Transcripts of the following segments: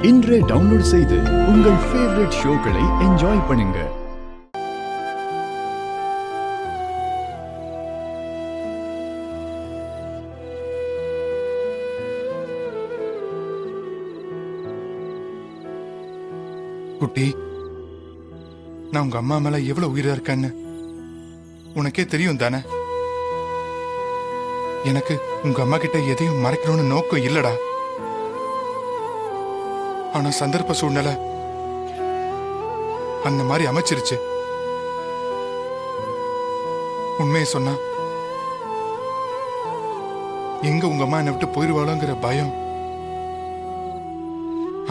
இன்றே டவுன்லோட் செய்து உங்கள் ஃபேவரட் ஷோக்களை என்ஜாய் பண்ணுங்க. குட்டி, நான் உங்க அம்மா மேல எவ்வளவு உயிரா இருக்கேன்னு உனக்கே தெரியும் தானே. எனக்கு உங்க அம்மா கிட்ட எதையும் மறைக்கணும்னு நோக்கம் இல்லடா. ஆனா சந்தர்ப்ப சூழ்நிலை அந்த மாதிரி அமைச்சிருச்சு. உண்மையை சொன்னா எங்க உங்க அம்மா என்னை விட்டு போயிருவாளோங்கிற பயம்.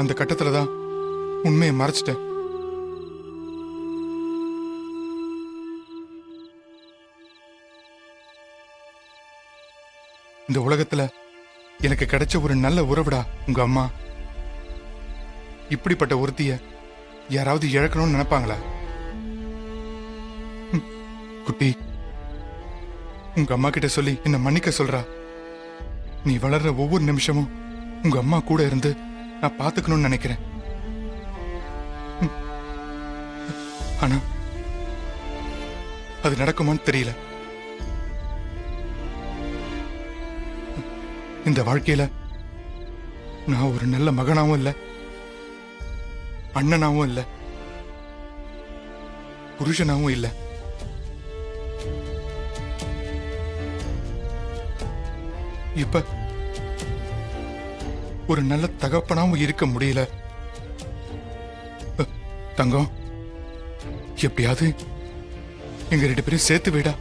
அந்த கட்டத்துலதான் உண்மையை மறைச்சிட்டேன். இந்த உலகத்துல எனக்கு கிடைச்ச ஒரு நல்ல உறவுடா உங்க அம்மா. இப்படிப்பட்ட ஒருத்திய யாராவது இழக்கணும்னு நினைப்பாங்களா? குட்டி, உங்க அம்மா கிட்ட சொல்லி என்ன மன்னிக்க சொல்றா. நீ வளர்ற ஒவ்வொரு நிமிஷமும் உங்க அம்மா கூட இருந்து நான் பாத்துக்கணும்னு நினைக்கிறேன். ஆனா அது நடக்குமான்னு தெரியல. இந்த வாழ்க்கையில நான் ஒரு நல்ல மகனாவும் இல்ல, அண்ணனாவும் இல்ல, புருஷனாவும் இல்ல. இப்ப ஒரு நல்ல தகப்பனாவும் இருக்க முடியல. தங்கம், எப்படியாவது எங்க 2 பேரும் சேர்த்து விடா.